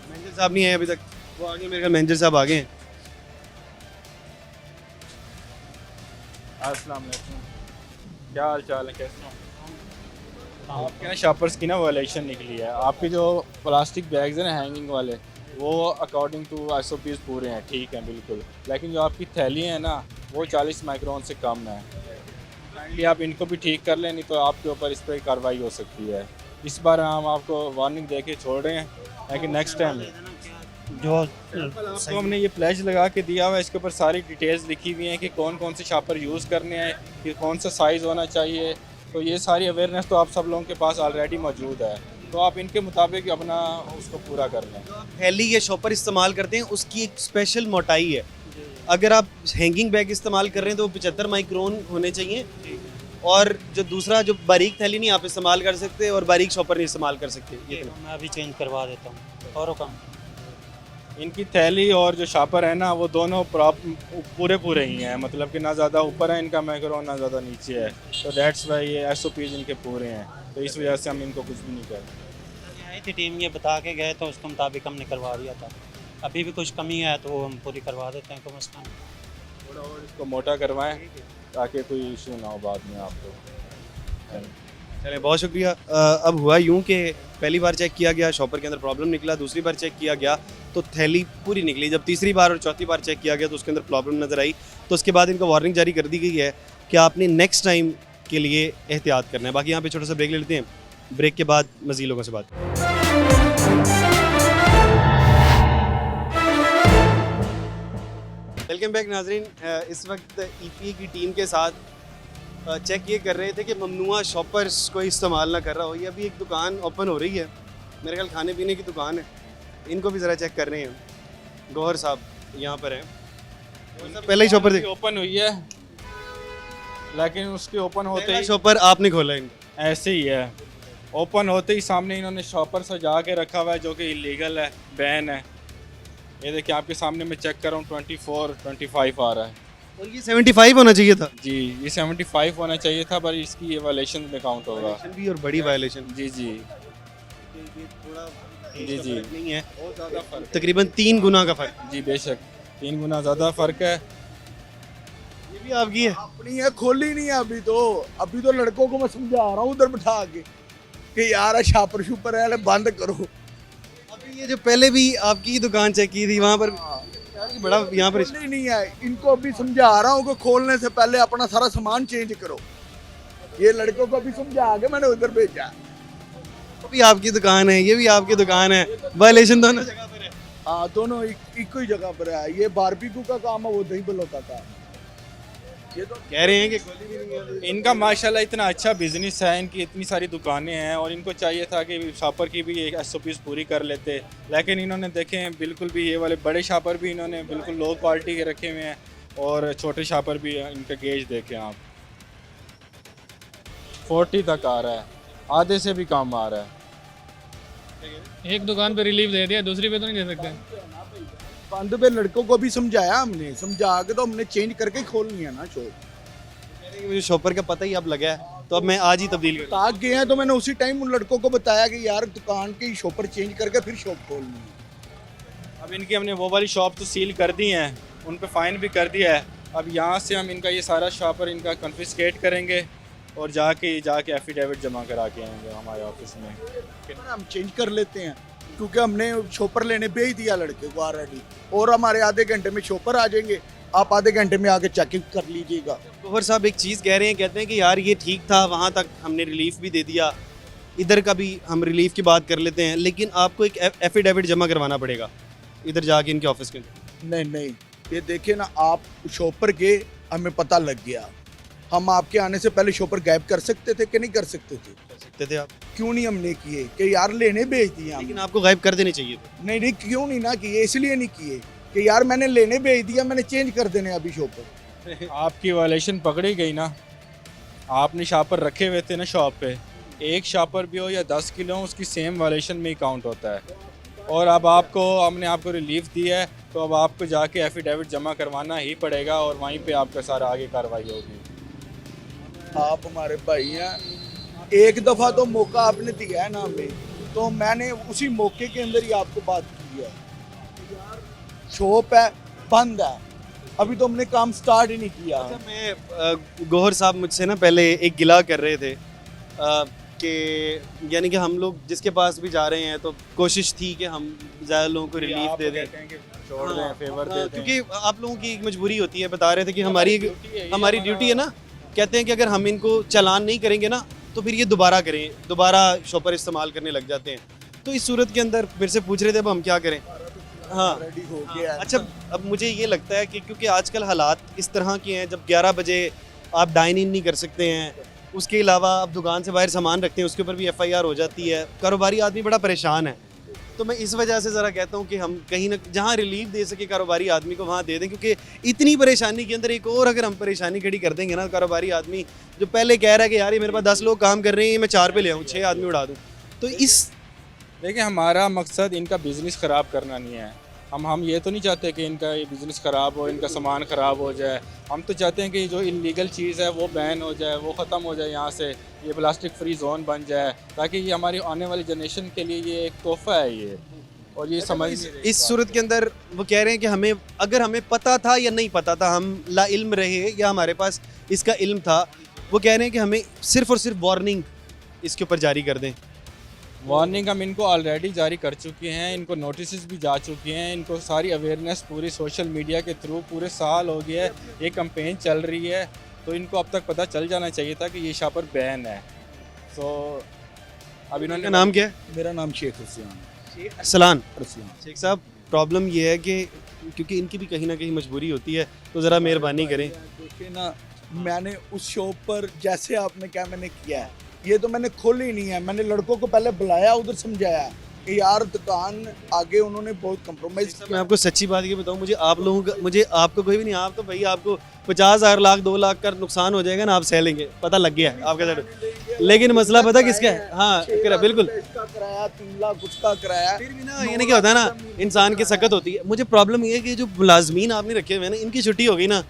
मैनेजर साहब नहीं आए अभी तक, वो आगे मेरे ख्याल मैनेजर साहब आ गए हैं। अस्सलाम वालेकुम, क्या हाल चाल है, कैसे हो? आपके ना शॉपर्स की ना वायलेशन निकली है। आपके जो प्लास्टिक बैग्स हैं ना हैंगिंग वाले, वो अकॉर्डिंग टू SOPs पूरे हैं, ठीक हैं बिल्कुल, लेकिन जो आपकी थैली है ना वो 40 माइक्रोन से कम है। काइंडली आप इनको भी ठीक कर लें, नहीं तो आपके ऊपर इस पर कार्रवाई हो सकती है। इस बार हम आपको वार्निंग दे के छोड़ रहे हैं, लेकिन नेक्स्ट टाइम जो आपको हमने ये प्लेज लगा के दिया हुआ है, इसके ऊपर सारी डिटेल्स लिखी हुई हैं कि कौन कौन से शॉपर यूज़ करने हैं, कि कौन सा साइज़ होना चाहिए, तो ये सारी अवेयरनेस तो आप सब लोगों के पास ऑलरेडी मौजूद है, तो आप इनके मुताबिक अपना उसको पूरा कर लें। थैली या शॉपर इस्तेमाल करते हैं उसकी एक स्पेशल मोटाई है। अगर आप हैंगिंग बैग इस्तेमाल कर रहे हैं तो वो 75 माइक्रोन होने चाहिए, और जो दूसरा जो बारीक थैली नहीं आप इस्तेमाल कर सकते और बारीक शॉपर नहीं इस्तेमाल कर सकते। ये मैं अभी चेंज करवा देता हूँ और कम। इनकी थैली और जो शॉपर है ना वो दोनों पूरे ही हैं, मतलब कि ना ज़्यादा ऊपर है इनका माइक्रोन ना ज़्यादा नीचे है, तो दैट्स वाई ये SOPs इनके पूरे हैं, तो इस वजह से हम इनको कुछ भी नहीं करते। आई थी टीम, ये बता के गए तो उसके मुताबिक हमने करवा दिया था। अभी भी कुछ कमी है तो वो हम पूरी करवा देते हैं, कोई मसला नहीं। थोड़ा और इसको मोटा करवाएं ताकि कोई इशू ना हो बाद में आपको। चले बहुत शुक्रिया। अब हुआ यूँ कि पहली बार चेक किया गया, शॉपर के अंदर प्रॉब्लम निकला, दूसरी बार चेक किया गया तो थैली पूरी निकली। जब तीसरी बार और चौथी बार चेक किया गया तो उसके अंदर प्रॉब्लम नज़र आई, तो उसके बाद इनको वार्निंग जारी कर दी गई है कि आपने नेक्स्ट टाइम के लिए एहतियात करना है। बाकी यहाँ पे छोटा सा ब्रेक ले लेते हैं, ब्रेक के बाद मज़ीद लोगों से बात। वेलकम बैक नाजरीन। इस वक्त EPA की टीम के साथ चेक ये कर रहे थे कि ममनुआ शॉपर्स को इस्तेमाल ना कर रहा हो। ये अभी एक दुकान ओपन हो रही है, मेरे ख्याल खाने पीने की दुकान है, इनको भी ज़रा चेक कर रहे हैं। गौहर साहब यहाँ पर हैं, पहले ही शॉपर थे, ओपन हुई है, लेकिन उसके ओपन होते ही शॉपर आपने खोला इनको? ऐसे ही है, ओपन होते ही सामने इन्होंने शॉपर सजा के रखा हुआ है जो कि इलीगल है, बैन है। ये देखिए आपके सामने मैं चेक कर रहा हूँ 24 25 आ रहा है, और ये 75 होना चाहिए था जी ये 75 होना चाहिए था, पर इसकी ये वायलेशन में काउंट होगा। वायलेशन भी और बड़ी वायलेशन जी जी जी जी नहीं है, बहुत ज़्यादा फ़र्क, तकरीबन 3 गुना का फ़र्क। जी बेशक 3 गुना ज़्यादा फ़र्क है। ये भी आपकी है? अपनी है, खोली नहीं है अभी तो लड़कों को मैं समझा रहा हूँ उधर बिठा के कि यार शापर शुपर है, बंद करो। अभी ये जो पहले भी आपकी दुकान चेक की थी वहाँ पर यार ये बड़ा यहाँ पर खोली नहीं है, इनको अभी समझा रहा हूँ कि खोलने से पहले अपना सारा सामान चेंज करो। ये लड़कों को अभी समझा के मैंने उधर भेजा। भी आपकी दुकान है, ये भी आपकी दुकान है, वायलेशन दोनों जगह पर है। हाँ दोनों एक ही जगह पर है। ये बारबेक्यू का काम है, वो दही बल्लो का काम है। ये तो कह रहे हैं कि खोली भी नहीं है अभी। इनका माशाल्लाह इतना अच्छा बिजनेस है, इनकी इतनी सारी दुकानें हैं और इनको चाहिए था कि शॉपर की भी एक SOPs पूरी कर लेते, लेकिन इन्होंने देखें बिल्कुल भी ये वाले बड़े शॉपर भी इन्होंने बिल्कुल लो क्वालिटी के रखे हुए हैं और छोटे शॉपर भी इनका गेज देखें आप 40 तक आ रहा है, आधे से भी कम आ रहा है। एक दुकान पे रिलीफ दे दिया, दूसरी पे तो नहीं दे सकते। बंद पे लड़कों को भी समझाया हमने, समझा के तो हमने चेंज करके ही खोलनी है ना शॉप। कह रहे हैं कि मुझे शॉपर का पता ही अब लगा है तो अब मैं आज ही तब्दील करूँ। ताक गए हैं तो मैंने उसी टाइम उन लड़कों को बताया कि यार दुकान की शॉपर चेंज करके फिर शॉप खोलनी है। अब इनकी हमने वो वाली शॉप तो सील कर दी हैं, उन पे फ़ाइन भी कर दिया है। अब यहाँ से हम इनका ये सारा शॉपर इनका कन्फिस्केट करेंगे और जाके एफिडेविट जमा करा के आएंगे हमारे ऑफिस में। हम चेंज कर लेते हैं क्योंकि हमने शॉपर लेने भेज दिया लड़के को ऑलरेडी, और हमारे आधे घंटे में शॉपर आ जाएंगे, आप आधे घंटे में आके चेकिंग कर लीजिएगा। गौहर साहब एक चीज़ कह रहे हैं, कहते हैं कि यार ये ठीक था, वहाँ तक हमने रिलीफ भी दे दिया, इधर का भी हम रिलीफ की बात कर लेते हैं, लेकिन आपको एक एफिडेविट जमा करवाना पड़ेगा इधर जाके इनके ऑफिस के अंदर। नहीं, ये देखिए ना, आप शॉपर गए, हमें पता लग गया, हम आपके आने से पहले शॉपर गायब कर सकते थे कि नहीं कर सकते थे? सकते थे आप, क्यों नहीं हमने किए कि यार लेने भेज दिए हम। लेकिन आपको गायब कर देने चाहिए थे। नहीं, क्यों नहीं ना किए, इसलिए नहीं किए कि यार मैंने लेने भेज दिया, मैंने चेंज कर देने अभी शॉपर। आपकी वायलेशन पकड़ी गई ना, आपने शॉपर रखे हुए थे ना शॉप पे, एक शॉपर भी हो या 10 किलो हो उसकी सेम वायलेशन में ही काउंट होता है। और अब हमने आपको रिलीफ दिया है तो अब आपको जाके एफिडेविट जमा करवाना ही पड़ेगा और वहीं पे आपका सारा आगे कार्रवाई होगी। आप हमारे भाई हैं, एक दफ़ा तो मौका आपने दिया है ना हमें, तो मैंने उसी मौके के अंदर ही आपको बात की है। शॉप है, बंद है, अभी तो हमने काम स्टार्ट ही नहीं किया। अच्छा, मैं गौहर साहब मुझसे ना पहले एक गिला कर रहे थे कि यानी कि हम लोग जिसके पास भी जा रहे हैं तो कोशिश थी कि हम ज़्यादा लोगों को रिलीफ दे दें, छोड़ दें, फेवर दे दें, क्योंकि आप लोगों की एक मजबूरी होती है। बता रहे थे कि हमारी ड्यूटी है ना, कहते हैं कि अगर हम इनको चालान नहीं करेंगे ना तो फिर ये दोबारा शॉपर इस्तेमाल करने लग जाते हैं। तो इस सूरत के अंदर फिर से पूछ रहे थे अब हम क्या करें। हाँ, रेडी हो गया। अच्छा, अब मुझे ये लगता है कि क्योंकि आजकल हालात इस तरह के हैं, जब 11 बजे आप डाइन इन नहीं कर सकते हैं, उसके अलावा आप दुकान से बाहर सामान रखते हैं उसके ऊपर भी FIR हो जाती है, कारोबारी आदमी बड़ा परेशान है। तो मैं इस वजह से ज़रा कहता हूँ कि हम कहीं ना जहाँ रिलीफ दे सके कारोबारी आदमी को वहाँ दे दें, क्योंकि इतनी परेशानी के अंदर एक और अगर हम परेशानी खड़ी कर देंगे ना, कारोबारी आदमी जो पहले कह रहा है कि यार ये मेरे पास 10 लोग काम कर रहे हैं, मैं 4 पे ले आऊँ, 6 आदमी उड़ा दूँ, तो इस देखिए हमारा मकसद इनका बिज़नेस ख़राब करना नहीं है। हम ये तो नहीं चाहते कि इनका ये बिज़नेस ख़राब हो, इनका सामान ख़राब हो जाए। हम तो चाहते हैं कि जो इलीगल चीज़ है वो बैन हो जाए, वो ख़त्म हो जाए, यहाँ से ये प्लास्टिक फ्री जोन बन जाए, ताकि ये हमारी आने वाली जनरेशन के लिए ये एक तोहफ़ा है ये। और ये समझ इस सूरत के अंदर वो कह रहे हैं कि अगर हमें पता था या नहीं पता था, हम ला इल्म रहे या हमारे पास इसका इल्म था, वो कह रहे हैं कि हमें सिर्फ और सिर्फ वार्निंग इसके ऊपर जारी कर दें। वार्निंग हम इनको ऑलरेडी जारी कर चुके हैं, इनको नोटिस भी जा चुके हैं, इनको सारी अवेयरनेस पूरी सोशल मीडिया के थ्रू पूरे साल हो गया है, ये कैंपेन चल रही है, तो इनको अब तक पता चल जाना चाहिए था कि ये शॉपर बैन है। तो अब इन्होंने नाम क्या है? मेरा नाम शेख हुसैन। अरसलान। शेख साहब, प्रॉब्लम ये है कि क्योंकि इनकी भी कहीं ना कहीं मजबूरी होती है, तो ज़रा मेहरबानी करें। देखिए ना, मैंने उस शॉप पर जैसे आपने क्या मैंने किया है, ये तो मैंने खोली नहीं है, मैंने लड़कों को पहले बुलाया, उधर समझाया कि यार दुकान आगे उन्होंने बहुत कंप्रोमाइज़ मैं आपको सच्ची बात ये बताऊं, मुझे आपको कोई भी नहीं, आप तो भाई आपको 50,000 लाख 2 लाख का नुकसान हो जाएगा ना, आप सह लेंगे, पता लग गया है आपके साथ। लेकिन मसला पता किसका है? हाँ, बिल्कुल, इसका कराया 3 लाख, उसका कराया। फिर भी ना ये क्या होता है ना, इंसान की सकत होती है। मुझे प्रॉब्लम ये है कि जो मुलाजमीन आपने रखे हुए हैं ना, इनकी छुट्टी हो गई ना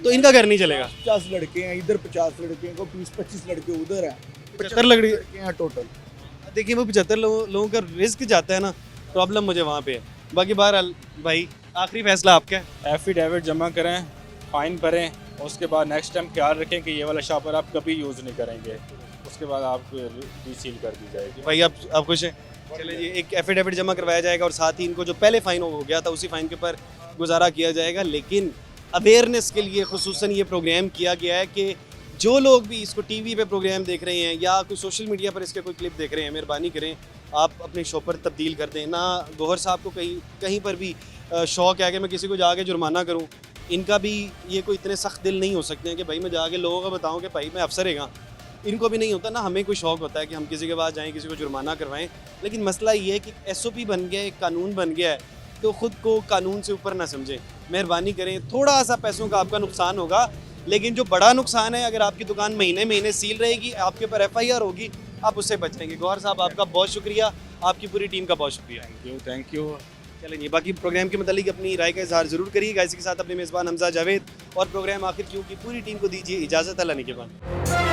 तो इनका घर नहीं चलेगा। 50 लड़के हैं इधर, 50 लड़के हैं, 20-25 लड़के उधर हैं, 75 लड़के हैं टोटल। देखिए वो 75 लोगों का रिस्क जाता है ना, प्रॉब्लम मुझे वहाँ पे है। बाकी बहरहाल भाई, आखिरी फैसला आपका है। एफिडेविट जमा करें, फ़ाइन भरें, और उसके बाद नेक्स्ट टाइम ख्याल रखें कि ये वाला शॉपर आप कभी यूज़ नहीं करेंगे, उसके बाद आपको रिसील कर दी जाएगी। भाई आप खुश हैं? चले जी, एक एफिडेविट जमा करवाया जाएगा और साथ ही इनको जो पहले फ़ाइन हो गया था उसी फ़ाइन के ऊपर गुजारा किया जाएगा। लेकिन अवेयरनेस के लिए खुसूसन ये प्रोग्राम किया गया है कि जो लोग भी इसको टीवी पे प्रोग्राम देख रहे हैं या कोई सोशल मीडिया पर इसके कोई क्लिप देख रहे हैं, मेहरबानी करें आप अपने शॉपर तब्दील कर दें ना। गौहर साहब को कहीं पर भी शौक़ है कि मैं किसी को जाके जुर्माना करूं, इनका भी ये कोई इतने सख्त दिल नहीं हो सकते हैं कि भाई मैं जाके लोगों को बताऊं कि भाई मैं अफसर हैगा। इनको भी नहीं होता ना, हमें कोई शौक़ होता है कि हम किसी के पास जाएं, किसी को जुर्माना करवाएं। लेकिन मसला ये है कि SOP बन गया है, एक कानून बन गया है, तो ख़ुद को कानून से ऊपर ना समझें। मेहरबानी करें, थोड़ा सा पैसों का आपका नुकसान होगा, लेकिन जो बड़ा नुकसान है, अगर आपकी दुकान महीने महीने सील रहेगी, आपके ऊपर FIR होगी, आप उससे बचेंगे। गौहर साहब आपका बहुत शुक्रिया, आपकी पूरी टीम का बहुत शुक्रिया। Thank you. चलें जी, बाकी प्रोग्राम के मतलब अपनी राय का इजहार ज़रूर करिएगा। इसी के साथ अपने मेज़बान हमजा जावेद और प्रोग्राम आखिर क्यों की पूरी टीम को दीजिए इजाज़त। अल्लाह निगहबान।